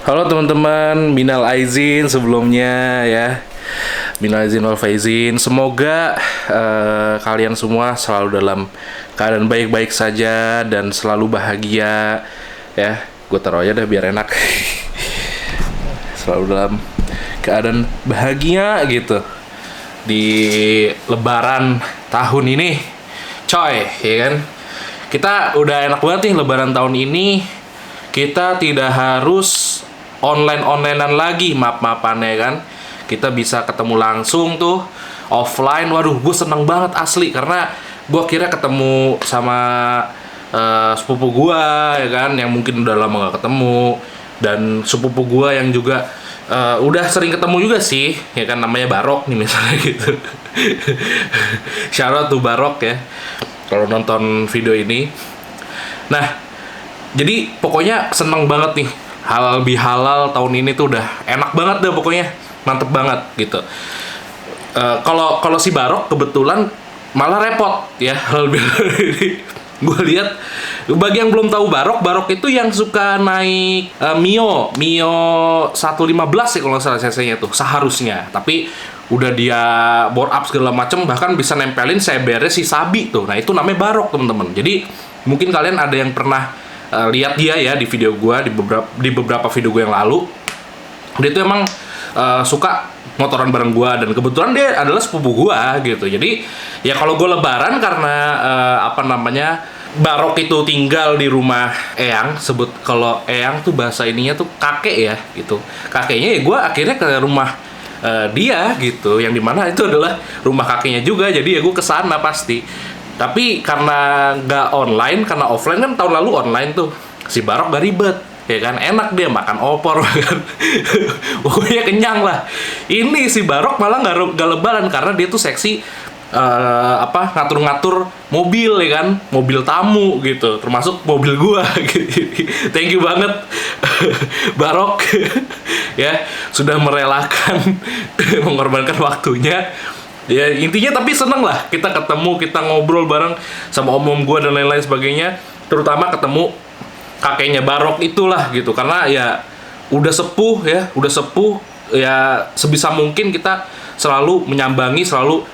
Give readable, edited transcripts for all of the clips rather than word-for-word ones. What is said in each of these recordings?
Halo teman-teman, minal aizin sebelumnya ya. Minal aizin wal faizin. Semoga kalian semua selalu dalam keadaan baik-baik saja dan selalu bahagia ya. Gue taruh aja dah biar enak. Selalu dalam keadaan bahagia gitu di Lebaran tahun ini, coy, ya kan? Kita udah enak banget nih Lebaran tahun ini. Kita tidak harus online-onlinean lagi, maaf-maafannya kan. Kita bisa ketemu langsung tuh, offline. Waduh, gue seneng banget asli. Karena gue akhirnya ketemu sama sepupu gue, ya kan, yang mungkin udah lama gak ketemu. Dan sepupu gue yang juga udah sering ketemu juga sih, ya kan, namanya Barok nih misalnya gitu. Shout out to Barok ya, kalau nonton video ini. Nah, jadi pokoknya seneng banget nih. Halal bihalal tahun ini tuh udah enak banget deh pokoknya, mantep banget gitu. Kalau si Barok kebetulan malah repot ya halal bihalal ini. Gue lihat, bagi yang belum tahu Barok itu yang suka naik Mio 115 sih kalau nggak salah cc-nya tuh seharusnya. Tapi udah dia bore up segala macem, bahkan bisa nempelin CBR si Sabi tuh. Nah itu namanya Barok teman-teman. Jadi mungkin kalian ada yang pernah lihat dia ya di video gue, di beberapa video gue yang lalu. Dia tuh emang suka motoran bareng gue, dan kebetulan dia adalah sepupu gue gitu. Jadi ya kalau gue Lebaran karena Barok itu tinggal di rumah Eyang, sebut kalau Eyang tuh bahasa ininya tuh kakek ya gitu. Kakeknya ya gue akhirnya ke rumah dia gitu, yang dimana itu adalah rumah kakeknya juga. Jadi ya gue kesana pasti. Tapi karena nggak online, karena offline kan tahun lalu online tuh, si Barok gak ribet, ya kan, enak dia makan opor kan. Pokoknya kenyang lah. Ini si Barok malah nggak Lebaran karena dia tuh seksi ngatur-ngatur mobil, ya kan, mobil tamu gitu, termasuk mobil gua. Thank you banget Barok ya, sudah merelakan mengorbankan waktunya. Ya intinya tapi seneng lah kita ketemu, kita ngobrol bareng sama om-om gue dan lain-lain sebagainya. Terutama ketemu kakeknya Barok itulah gitu, karena ya udah sepuh ya, sebisa mungkin kita selalu menyambangi, selalu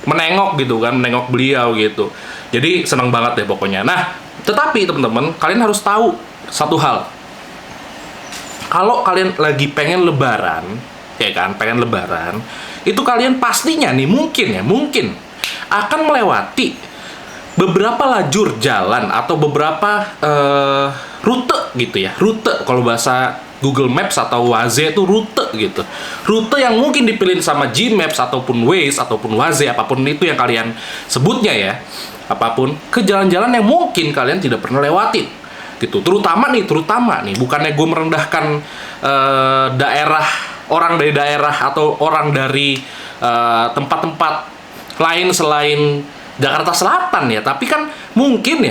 menengok gitu kan, menengok beliau gitu. Jadi seneng banget deh pokoknya. Nah tetapi teman-teman, kalian harus tahu satu hal. Kalau kalian lagi pengen Lebaran, ya kan, pengen Lebaran, itu kalian pastinya nih mungkin akan melewati beberapa lajur jalan atau beberapa rute gitu ya. Rute kalau bahasa Google Maps atau Waze itu rute gitu. Rute yang mungkin dipilih sama Gmaps ataupun Waze ataupun Waze, apapun itu yang kalian sebutnya ya. Apapun, ke jalan-jalan yang mungkin kalian tidak pernah lewatin gitu. Terutama nih, bukannya gue merendahkan orang dari daerah atau orang dari tempat-tempat lain selain Jakarta Selatan ya, tapi kan mungkin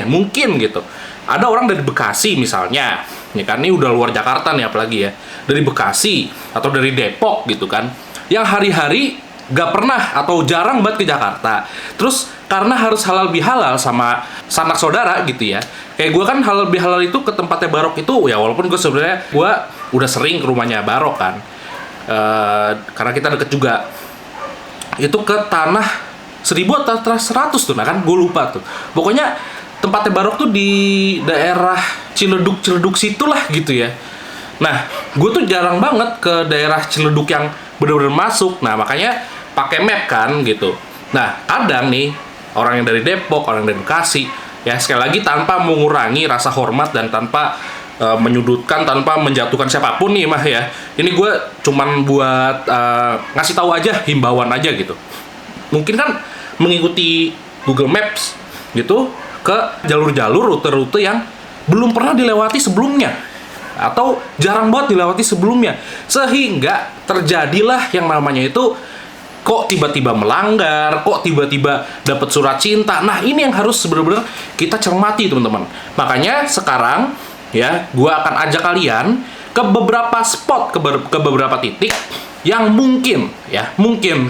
gitu. Ada orang dari Bekasi misalnya, ya kan, ini udah luar Jakarta nih apalagi ya, dari Bekasi atau dari Depok gitu kan, yang hari-hari gak pernah atau jarang banget ke Jakarta. Terus karena harus halal bihalal sama sanak saudara gitu ya, kayak gue kan halal bihalal itu ke tempatnya Barok itu ya, walaupun gue sebenarnya gue udah sering ke rumahnya Barok kan, karena kita deket juga. Itu ke tanah 1000 atau 100 tuh, nah kan gue lupa tuh. Pokoknya tempatnya Barok tuh di daerah Ciledug situlah gitu ya. Nah gue tuh jarang banget ke daerah Ciledug yang bener-bener masuk. Nah makanya pakai map kan gitu. Nah kadang nih orang yang dari Depok, orang yang dari Bekasi ya, sekali lagi tanpa mengurangi rasa hormat dan tanpa menyudutkan, tanpa menjatuhkan siapapun nih mah ya, ini gue cuman buat ngasih tahu aja, himbauan aja gitu. Mungkin kan mengikuti Google Maps gitu ke jalur-jalur, rute-rute yang belum pernah dilewati sebelumnya atau jarang banget dilewati sebelumnya, sehingga terjadilah yang namanya itu kok tiba-tiba melanggar, kok tiba-tiba dapat surat cinta. Nah ini yang harus benar-benar kita cermati teman-teman. Makanya sekarang ya, gue akan ajak kalian ke beberapa spot, ke beberapa titik yang mungkin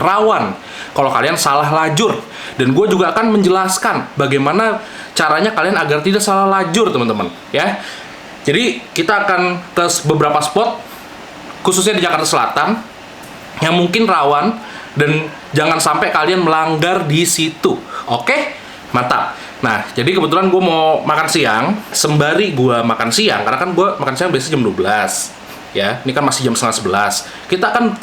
rawan kalau kalian salah lajur. Dan gue juga akan menjelaskan bagaimana caranya kalian agar tidak salah lajur teman-teman ya. Jadi kita akan ke beberapa spot, khususnya di Jakarta Selatan, yang mungkin rawan dan jangan sampai kalian melanggar di situ. Oke? Mantap. Nah, jadi kebetulan gue mau makan siang. Sembari gue makan siang, karena kan gue makan siang biasanya jam 12. Ya, ini kan masih jam setengah 11. Kita akan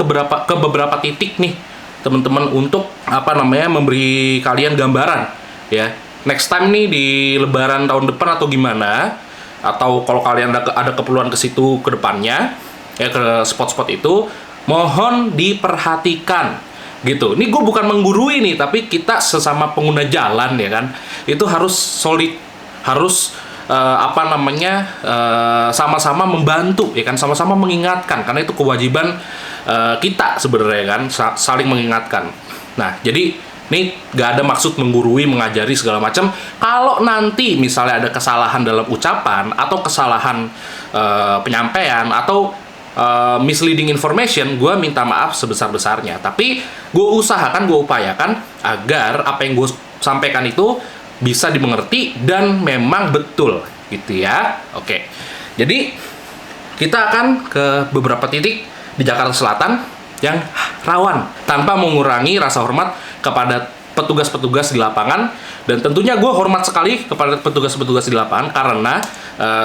ke beberapa titik nih, teman-teman, untuk memberi kalian gambaran. Ya, next time nih di Lebaran tahun depan atau gimana, atau kalau kalian ada keperluan ke situ ke depannya, ya ke spot-spot itu, mohon diperhatikan gitu. Ini gue bukan menggurui nih, tapi kita sesama pengguna jalan ya kan, itu harus solid, harus sama-sama membantu ya kan, sama-sama mengingatkan, karena itu kewajiban kita sebenarnya kan, saling mengingatkan. Nah, jadi ini gak ada maksud menggurui, mengajari segala macam. Kalau nanti misalnya ada kesalahan dalam ucapan atau kesalahan penyampaian atau misleading information, gue minta maaf sebesar-besarnya. Tapi gue upayakan agar apa yang gue sampaikan itu bisa dimengerti dan memang betul, gitu ya. Oke, jadi kita akan ke beberapa titik di Jakarta Selatan yang rawan, tanpa mengurangi rasa hormat kepada petugas-petugas di lapangan. Dan tentunya gue hormat sekali kepada petugas-petugas di lapangan, karena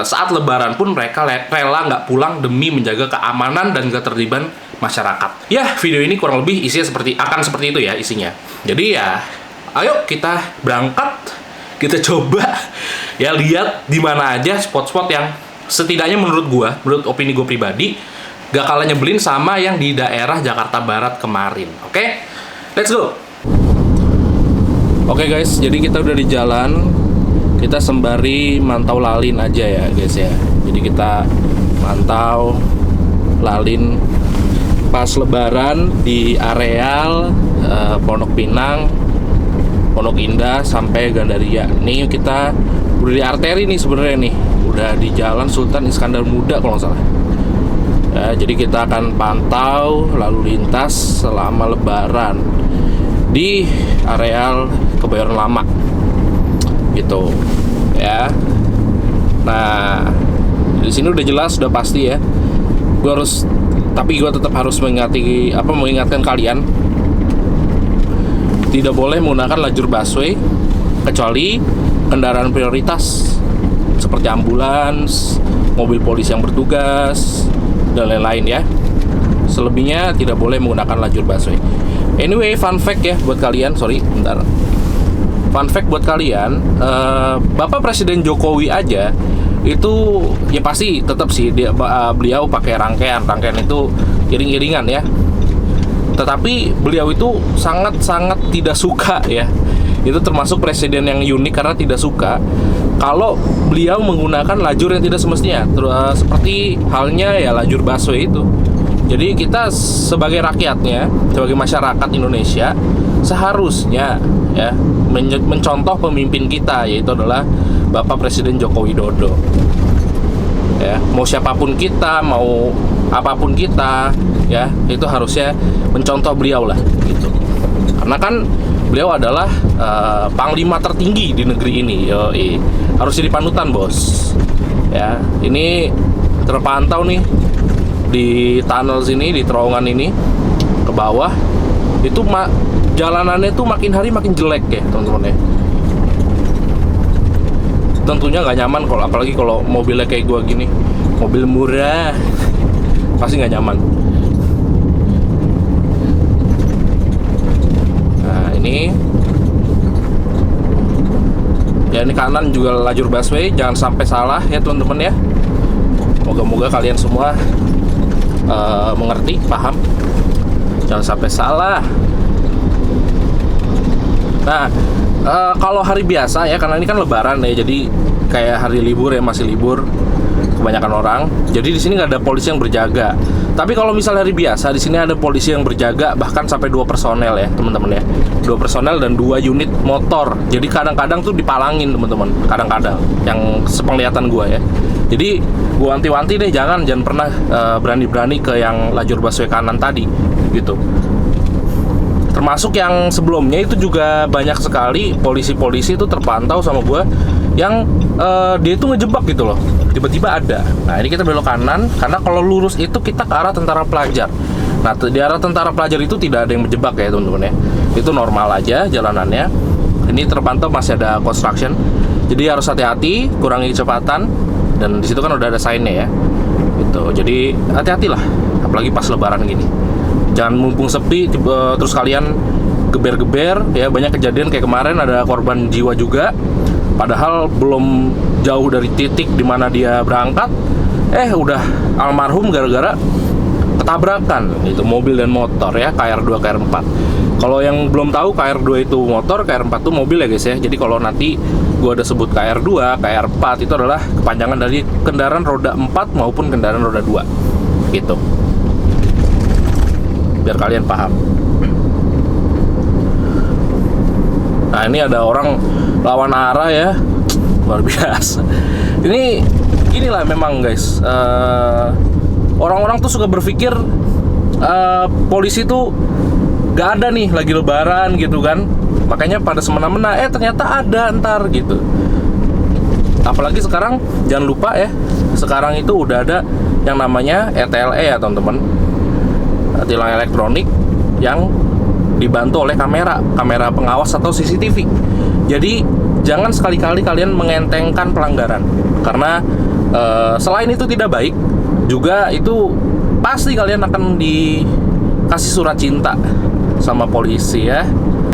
saat Lebaran pun mereka rela nggak pulang demi menjaga keamanan dan ketertiban masyarakat. Ya, video ini kurang lebih isinya akan seperti itu ya isinya. Jadi ya, ayo kita berangkat, kita coba ya lihat di mana aja spot-spot yang setidaknya menurut opini gue pribadi, gak kalah nyebelin sama yang di daerah Jakarta Barat kemarin. Oke? Let's go! Oke guys, jadi kita udah di jalan. Kita sembari mantau lalin aja ya guys ya. Jadi kita mantau lalin pas Lebaran di areal Pondok Pinang, Pondok Indah sampai Gandaria. Nih kita udah di arteri nih sebenarnya nih. Udah di Jalan Sultan Iskandar Muda kalau nggak salah. Ya, jadi kita akan pantau lalu lintas selama Lebaran di areal Kebayoran Lama gitu ya. Nah, di sini udah jelas, udah pasti ya. Tapi gue tetap harus mengingatkan kalian, tidak boleh menggunakan lajur busway kecuali kendaraan prioritas seperti ambulans, mobil polisi yang bertugas dan lain-lain ya. Selebihnya tidak boleh menggunakan lajur busway. Anyway, fun fact ya buat kalian, Fun fact buat kalian, Bapak Presiden Jokowi aja itu ya pasti tetap sih beliau pakai rangkaian itu iring-iringan ya. Tetapi beliau itu sangat-sangat tidak suka ya. Itu termasuk presiden yang unik karena tidak suka kalau beliau menggunakan lajur yang tidak semestinya, seperti halnya ya lajur busway itu. Jadi kita sebagai rakyatnya, sebagai masyarakat Indonesia, seharusnya ya mencontoh pemimpin kita, yaitu adalah Bapak Presiden Joko Widodo. Ya, mau siapapun kita, mau apapun kita, ya itu harusnya mencontoh beliau lah, gitu. Karena kan beliau adalah panglima tertinggi di negeri ini, harus jadi panutan bos. Ya, ini terpantau nih di tunnel sini, di terowongan ini ke bawah itu jalanannya tuh makin hari makin jelek ya teman-teman ya. Tentunya nggak nyaman kalau, apalagi kalau mobilnya kayak gua gini, mobil murah, pasti nggak nyaman. Nah ini ya, ini kanan juga lajur busway, jangan sampai salah ya teman-teman ya. Moga-moga kalian semua mengerti, paham, jangan sampai salah. Nah, kalau hari biasa ya, karena ini kan Lebaran ya, jadi kayak hari libur ya, masih libur kebanyakan orang. Jadi di sini nggak ada polisi yang berjaga. Tapi kalau misalnya hari biasa, di sini ada polisi yang berjaga, bahkan sampai 2 personel ya teman-teman ya, 2 personel dan 2 unit motor. Jadi kadang-kadang tuh dipalangin teman-teman, kadang-kadang yang sepenglihatan gua ya. Jadi gua wanti-wanti deh, jangan pernah berani-berani ke yang lajur busway kanan tadi gitu. Termasuk yang sebelumnya itu juga banyak sekali polisi-polisi itu terpantau sama gue yang dia itu ngejebak gitu loh, tiba-tiba ada. Nah ini kita belok kanan karena kalau lurus itu kita ke arah tentara pelajar. Nah di arah tentara pelajar itu tidak ada yang menjebak ya teman-teman ya, itu normal aja jalanannya. Ini terpantau masih ada construction, jadi harus hati-hati, kurangi kecepatan. Dan di situ kan udah ada sign-nya ya, gitu. Jadi hati-hatilah, apalagi pas lebaran gini. Jangan mumpung sepi terus kalian geber-geber ya. Banyak kejadian kayak kemarin ada korban jiwa juga, padahal belum jauh dari titik dimana dia berangkat, udah almarhum gara-gara ketabrakan itu mobil dan motor ya, KR2 KR4. Kalau yang belum tahu, KR2 itu motor, KR4 itu mobil ya guys ya. Jadi kalau nanti gua ada sebut KR2, KR4 itu adalah kepanjangan dari kendaraan roda 4 maupun kendaraan roda 2 gitu, biar kalian paham. Nah ini ada orang lawan arah ya, luar biasa. Inilah memang guys, orang-orang tuh suka berpikir polisi tuh gak ada nih lagi lebaran gitu kan, makanya pada semena-mena ternyata ada ntar gitu. Apalagi sekarang jangan lupa ya, sekarang itu udah ada yang namanya ETLE ya teman-teman, tilang elektronik yang dibantu oleh kamera pengawas atau CCTV. Jadi jangan sekali-kali kalian mengentengkan pelanggaran, karena selain itu tidak baik, juga itu pasti kalian akan dikasih surat cinta sama polisi ya.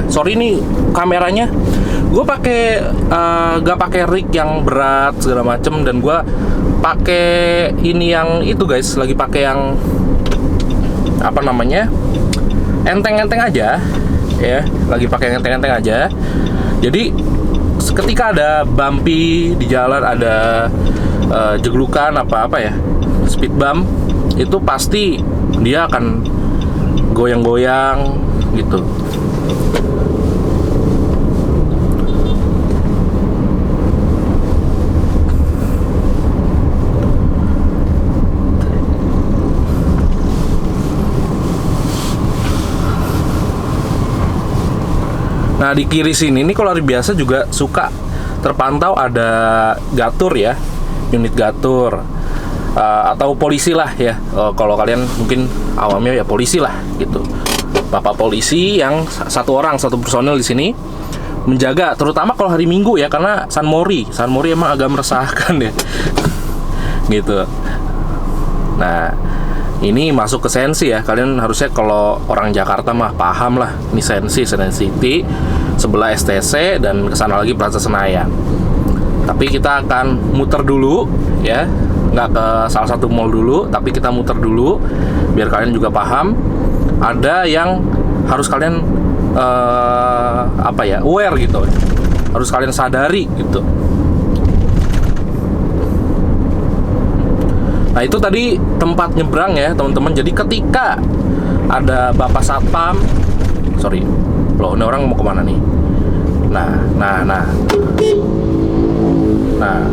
Sorry nih kameranya, gue pakai gak pakai rig yang berat segala macem, dan gue pakai ini yang itu guys, lagi pakai yang apa namanya, enteng-enteng aja ya, lagi pakai enteng-enteng aja. Jadi ketika ada bumpy di jalan, ada jeglukan apa ya, speed bump, itu pasti dia akan goyang-goyang gitu. Nah di kiri sini nih kalau hari biasa juga suka terpantau ada gatur ya, unit gatur atau polisi lah ya. Kalau kalian mungkin awamnya ya polisi lah gitu. Bapak polisi yang satu personil di sini menjaga, terutama kalau hari Minggu ya, karena San Mori emang agak meresahkan ya gitu. Nah ini masuk ke Sensi ya, kalian harusnya kalau orang Jakarta mah paham lah, ini Sensi, Senen City, sebelah STC, dan kesana lagi Plaza Senayan. Tapi kita akan muter dulu ya, nggak ke salah satu mall dulu, tapi kita muter dulu biar kalian juga paham. Ada yang harus kalian aware gitu, harus kalian sadari gitu. Nah itu tadi tempat nyebrang ya teman-teman. Jadi ketika ada bapak satpam, loh ini orang mau kemana nih? Nah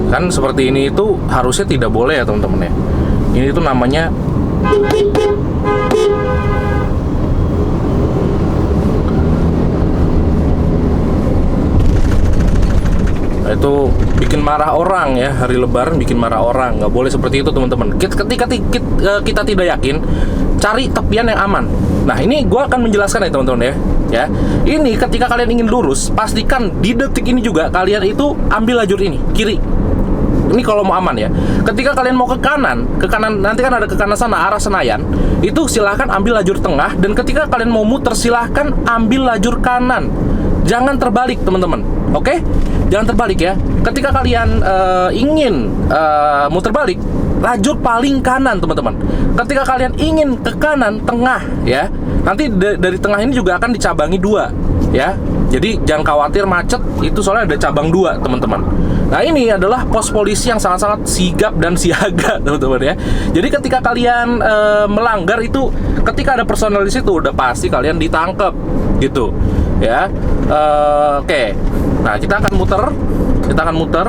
kan seperti ini itu harusnya tidak boleh ya teman-teman ya. Ini itu namanya itu bikin marah orang ya, hari lebaran bikin marah orang. Nggak boleh seperti itu teman-teman. Ketika kita tidak yakin, cari tepian yang aman. Nah ini gue akan menjelaskan ya teman-teman ya. Ini ketika kalian ingin lurus, pastikan di detik ini juga kalian itu ambil lajur ini kiri. Ini kalau mau aman ya. Ketika kalian mau ke kanan nanti kan ada ke kanan sana arah Senayan, itu silahkan ambil lajur tengah. Dan ketika kalian mau muter, silahkan ambil lajur kanan. Jangan terbalik teman-teman. Oke? Jangan terbalik ya. Ketika kalian ingin muter balik, lajur paling kanan teman-teman. Ketika kalian ingin ke kanan tengah ya, nanti dari tengah ini juga akan dicabangi 2 ya. Jadi jangan khawatir macet, itu soalnya ada cabang 2 teman-teman. Nah ini adalah pos polisi yang sangat-sangat sigap dan siaga teman-teman ya. Jadi ketika kalian melanggar itu, ketika ada personel di situ, udah pasti kalian ditangkap gitu ya. Oke. Nah kita akan muter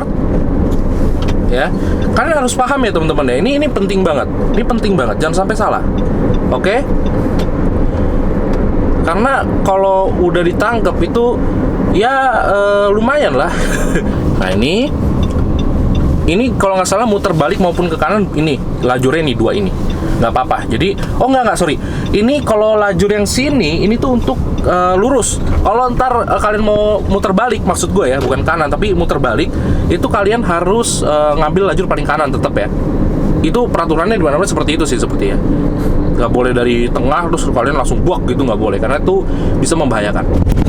ya. Kalian harus paham ya teman-teman ya. Ini penting banget. Jangan sampai salah. Oke. Karena kalau udah ditangkap itu ya lumayan lah. Nah ini kalau nggak salah muter balik maupun ke kanan, ini lajurnya nih dua ini nggak apa-apa. Jadi nggak sorry, ini kalau lajur yang sini ini tuh untuk lurus. Kalau ntar kalian mau muter balik, maksud gue ya bukan kanan tapi muter balik, itu kalian harus ngambil lajur paling kanan tetap ya. Itu peraturannya di mana-mana seperti itu sih sepertinya. Nggak boleh dari tengah terus kalian langsung buak gitu, nggak boleh, karena itu bisa membahayakan.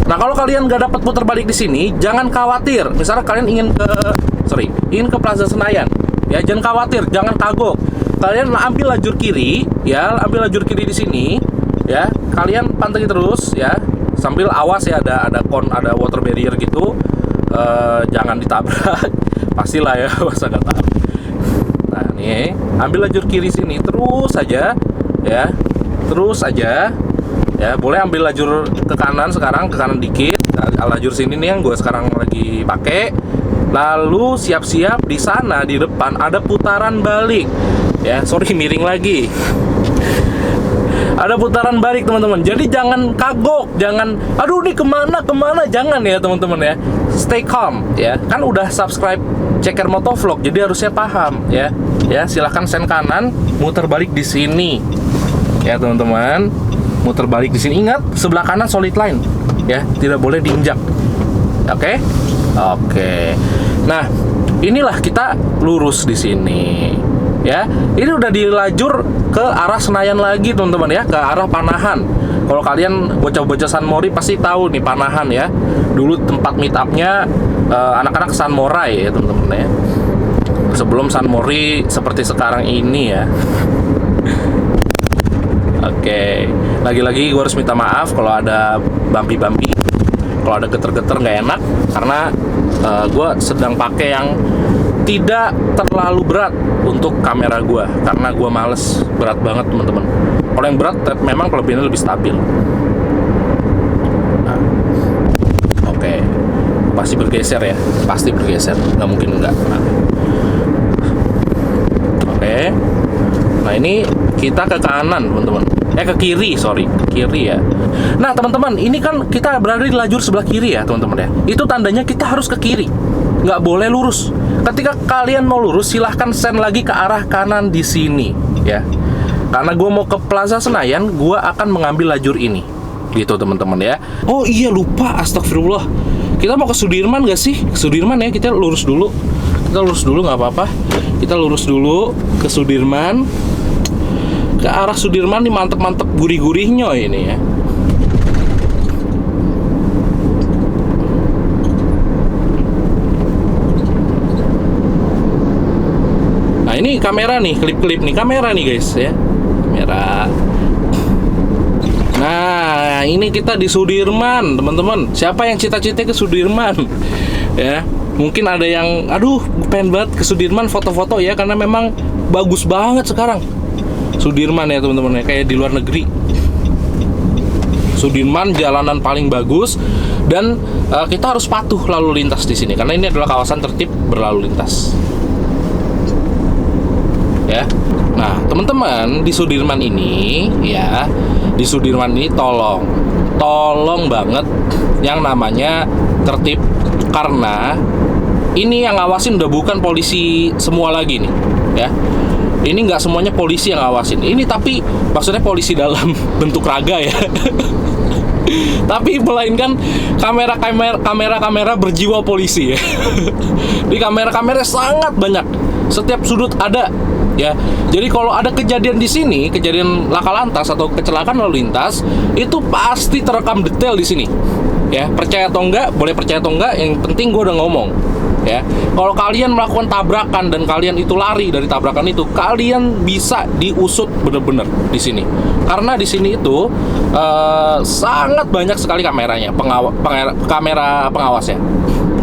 Nah kalau kalian nggak dapat putar balik di sini, jangan khawatir. Misalnya kalian ingin ke Plaza Senayan, ya jangan khawatir, jangan kagok. Kalian ambil lajur kiri, ya ambil lajur kiri di sini, ya kalian pantengin terus, ya sambil awas ya ada water barrier gitu, jangan ditabrak, pastilah ya masa nggak tahu. Nah nih ambil lajur kiri sini terus saja, ya terus aja. Ya, boleh ambil lajur ke kanan sekarang, ke kanan dikit. Lajur sini nih yang gue sekarang lagi pakai. Lalu siap-siap di sana di depan ada putaran balik. Ya, sorry miring lagi. Ada putaran balik teman-teman. Jadi jangan kagok, jangan aduh nih kemana, jangan ya teman-teman ya. Stay calm ya. Kan udah subscribe Ceker Motovlog, jadi harusnya paham ya. Ya, silahkan sen kanan, muter balik di sini. Ya teman-teman. Muter balik di sini, ingat sebelah kanan solid line ya, tidak boleh diinjak. Oke. Nah inilah kita lurus di sini ya. Ini udah di lajur ke arah Senayan lagi teman-teman ya, ke arah Panahan. Kalau kalian bocah-bocah San Mori pasti tahu nih Panahan ya, dulu tempat meet up-nya anak-anak San Morai ya teman-teman ya, sebelum San Mori seperti sekarang ini ya. Oke, lagi-lagi gue harus minta maaf kalau ada bumpy, kalau ada geter-geter nggak enak, karena gue sedang pakai yang tidak terlalu berat untuk kamera gue, karena gue males berat banget teman-teman. Kalau yang berat memang kelebihannya lebih stabil. Nah, oke, pasti bergeser ya, pasti bergeser, nggak mungkin enggak. Oke. Nah ini kita ke kanan teman-teman, ke kiri, kiri ya. Nah teman-teman, ini kan kita berada di lajur sebelah kiri ya teman-teman ya. Itu tandanya kita harus ke kiri, nggak boleh lurus. Ketika kalian mau lurus, silahkan sen lagi ke arah kanan di sini ya. Karena gue mau ke Plaza Senayan, gue akan mengambil lajur ini, gitu teman-teman ya. Oh iya lupa, astagfirullah. Kita mau ke Sudirman gak sih? Ke Sudirman ya, kita lurus dulu. Kita lurus dulu nggak apa-apa. Kita lurus dulu ke Sudirman. Ke arah Sudirman nih, mantep-mantep gurih-gurihnya ini ya. Nah ini kamera nih, klip-klip nih, kamera nih guys ya. Kamera. Nah ini kita di Sudirman teman-teman. Siapa yang cita-cita ke Sudirman? Ya, mungkin ada yang aduh pengen banget ke Sudirman foto-foto ya, karena memang bagus banget sekarang Sudirman ya teman-teman ya, kayak di luar negeri. Sudirman jalanan paling bagus, dan kita harus patuh lalu lintas di sini karena ini adalah kawasan tertib berlalu lintas. Ya. Nah, teman-teman di Sudirman ini ya, di Sudirman ini tolong banget yang namanya tertib, karena ini yang ngawasin udah bukan polisi semua lagi nih ya. Ini nggak semuanya polisi yang ngawasin. Ini tapi maksudnya polisi dalam bentuk raga ya. Tapi melainkan kamera berjiwa polisi ya. Di kamera sangat banyak. Setiap sudut ada ya. Jadi kalau ada kejadian di sini, kejadian laka lantas atau kecelakaan lalu lintas, itu pasti terekam detail di sini. Ya, percaya atau enggak, boleh percaya atau enggak, yang penting gue udah ngomong. Ya, kalau kalian melakukan tabrakan dan kalian itu lari dari tabrakan itu, kalian bisa diusut bener-bener di sini. Karena di sini itu sangat banyak sekali kameranya, kamera pengawasnya.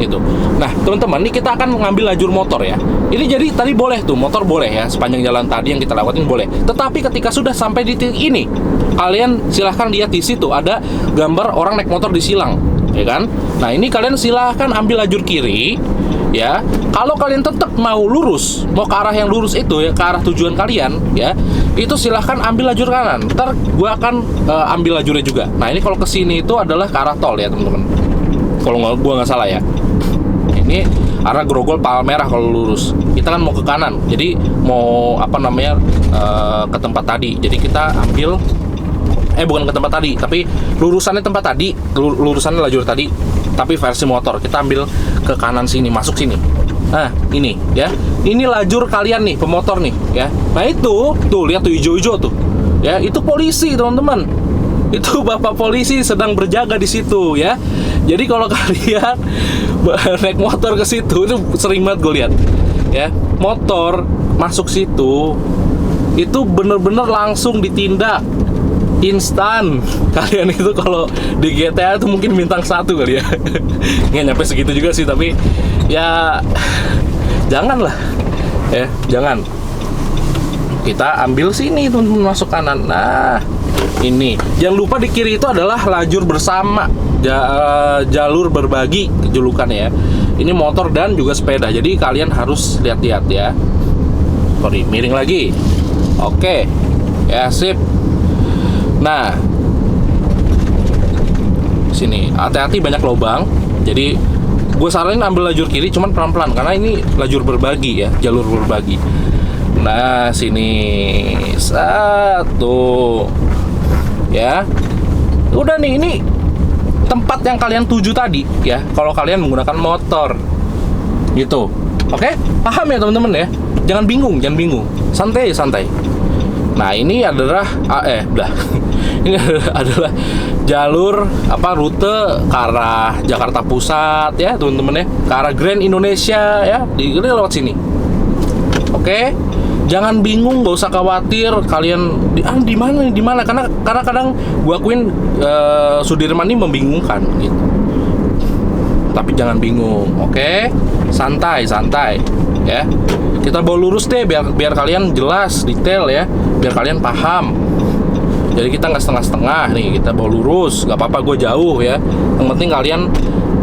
Gitu. Nah, teman-teman, ini kita akan mengambil lajur motor ya. Ini jadi tadi boleh tuh, motor boleh ya, sepanjang jalan tadi yang kita lewatin boleh. Tetapi ketika sudah sampai di titik ini, kalian silahkan lihat di situ ada gambar orang naik motor disilang, ya kan? Nah, ini kalian silahkan ambil lajur kiri. ya. Kalau kalian tetap mau lurus, mau ke arah yang lurus itu ya, ke arah tujuan kalian ya, itu silahkan ambil lajur kanan. Ntar gue akan ambil lajurnya juga. Nah ini kalau kesini itu adalah ke arah tol ya teman-teman. Kalau gue nggak salah ya. Ini arah Grogol Palmerah kalau lurus. Kita kan mau ke kanan, jadi mau apa namanya ke tempat tadi. Jadi kita ambil bukan ke tempat tadi, tapi lurusannya tempat tadi, lurusannya lajur tadi, tapi versi motor. Kita ambil ke kanan sini, masuk sini. Nah, ini ya. Ini lajur kalian nih, pemotor nih, ya. Nah, itu tuh lihat tuh hijau-hijau tuh. Ya, itu polisi, teman-teman. Itu Bapak polisi sedang berjaga di situ, ya. Jadi kalau kalian naik motor ke situ, itu sering banget gue lihat. Ya, motor masuk situ itu bener-bener langsung ditindak instan. Kalian itu kalau di GTA itu mungkin bintang 1 kali ya. Nggak nyampe segitu juga sih, tapi ya janganlah ya, jangan. Kita ambil sini teman-teman, masuk kanan. Nah ini jangan lupa di kiri itu adalah lajur bersama, jalur berbagi julukannya ya. Ini motor dan juga sepeda, jadi kalian harus lihat-lihat ya. Sorry, miring lagi. Oke ya, sip. Nah, sini hati-hati banyak lubang. Jadi gue saranin ambil lajur kiri, cuman pelan-pelan karena ini lajur berbagi ya, jalur berbagi. Nah, sini satu, ya. Udah nih, ini tempat yang kalian tuju tadi ya. Kalau kalian menggunakan motor, gitu. Oke, paham ya teman-teman ya. Jangan bingung, santai. Nah ini adalah ini adalah jalur rute ke arah Jakarta Pusat ya teman-teman ya, ke arah Grand Indonesia ya, ini lewat sini. Oke, jangan bingung, nggak usah khawatir kalian di mana karena kadang gua akuin Sudirman ini membingungkan gitu. Tapi jangan bingung, oke? Santai ya. Kita bawa lurus deh biar kalian jelas, detail ya, biar kalian paham. Jadi kita nggak setengah-setengah nih, kita bawa lurus, nggak apa-apa gue jauh ya. Yang penting kalian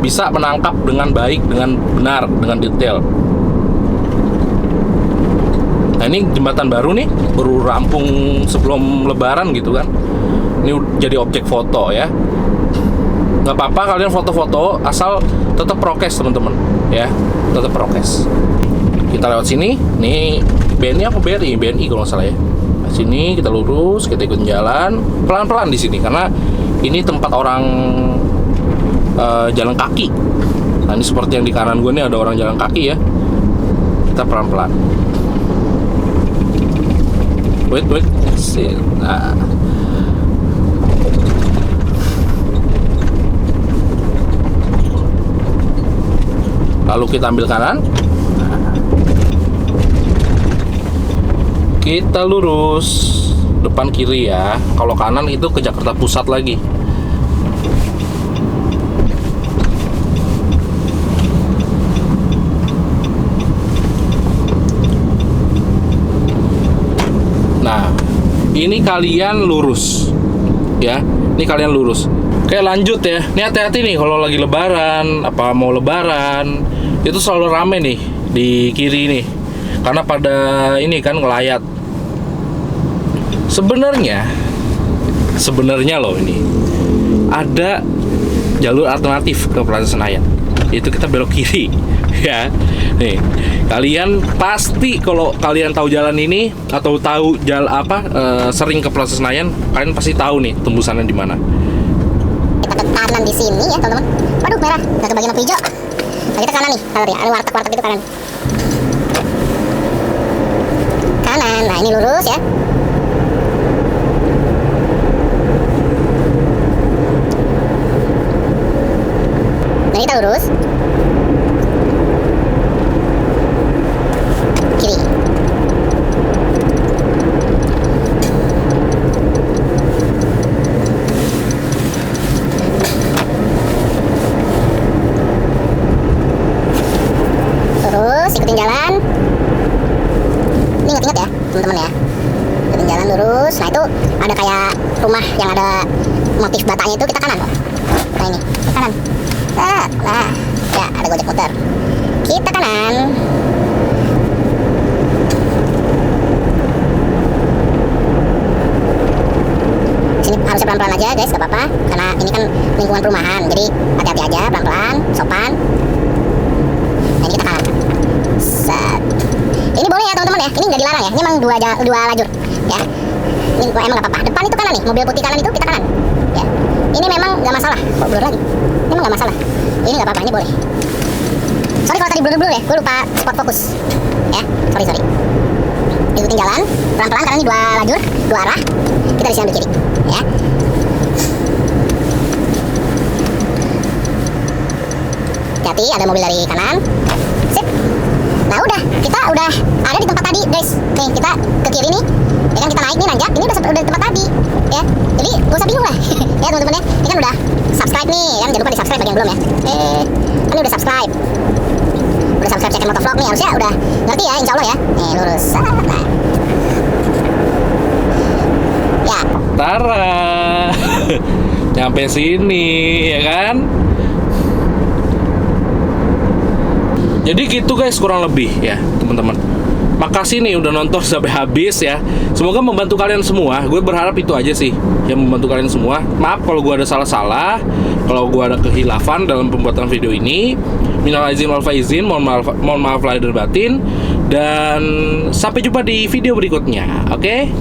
bisa menangkap dengan baik, dengan benar, dengan detail. Nah ini jembatan baru nih, baru rampung sebelum Lebaran gitu kan. Ini jadi objek foto ya. Nggak apa-apa kalian foto-foto, asal tetap prokes teman-teman ya, tetap prokes. Kita lewat sini, nih BNI apa BRI? BNI kalau nggak salah ya. Nah, sini kita lurus, kita ikut jalan pelan-pelan di sini karena ini tempat orang jalan kaki. Nah ini seperti yang di kanan gue nih ada orang jalan kaki ya. Kita pelan-pelan. Wait. Nah. Lalu kita ambil kanan. Kita lurus depan kiri ya. Kalau kanan itu ke Jakarta Pusat lagi. Nah, ini kalian lurus ya. Ini kalian lurus. Oke, lanjut ya. Ini hati-hati nih kalau lagi lebaran, mau lebaran, itu selalu rame nih di kiri nih. Karena pada ini kan ngelayat. Sebenarnya loh ini ada jalur alternatif ke Plaza Senayan. Itu kita belok kiri ya. Nih, kalian pasti kalau kalian tahu jalan ini atau tahu sering ke Plaza Senayan, kalian pasti tahu nih tembusannya di mana. Kita ke kanan di sini ya, teman-teman. Waduh, merah. Udah ke bagian lampu hijau. Nah, kita kanan nih. Ada warteg itu kanan. Kanan. Nah, ini lurus ya. Nah, kita lurus. Kiri. Terus ikutin jalan. Ini ingat-ingat ya teman-teman ya. Ikutin jalan lurus. Nah itu ada kayak rumah yang ada motif batanya, itu kita kanan. Nah ini kanan. Nah ya ada Gojek motor. Kita kanan. Sini harusnya pelan-pelan aja guys, gak apa-apa. Karena ini kan lingkungan perumahan, jadi hati-hati aja, pelan-pelan, sopan. Nah, ini kita kanan. Set. Ini boleh ya teman-teman ya, ini nggak dilarang ya, ini emang dua lajur ya. Ini emang nggak apa-apa. Depan itu kanan nih, mobil putih kanan itu kita kanan. Ya. Ini memang nggak masalah. Kok blur lagi? Ini emang nggak masalah. Ini nggak apa-apa, ini boleh. Sorry kalau tadi blur ya, gue lupa spot fokus. Ya, sorry. Ikutin jalan, pelan-pelan karena ini dua lajur, dua arah. Kita di sini ambil kiri, ya. Hati-hati, ada mobil dari kanan. Sip. Nah udah, kita udah ada di tempat tadi guys. Nih kita ke kiri nih, ya kan kita naik nih nanjak. Ini udah di tempat tadi, ya. Jadi gak usah bingung lah, ya teman-teman ya. Ini kan udah subscribe nih, kan jangan lupa di subscribe bagi yang belum ya. Ini udah subscribe. Udah subscribe Second Motovlog nih, harusnya udah ngerti ya, insya Allah ya. Nih lurus. Nah. Ya. Tara. Nyampe sini, ya kan? Jadi gitu guys kurang lebih ya teman-teman. Makasih nih udah nonton sampai habis ya. Semoga membantu kalian semua. Gue berharap itu aja sih yang membantu kalian semua. Maaf kalau gue ada salah-salah, kalau gue ada kehilafan dalam pembuatan video ini. Minal aizin wal faizin, mohon maaf lahir dan batin. Dan sampai jumpa di video berikutnya. Oke?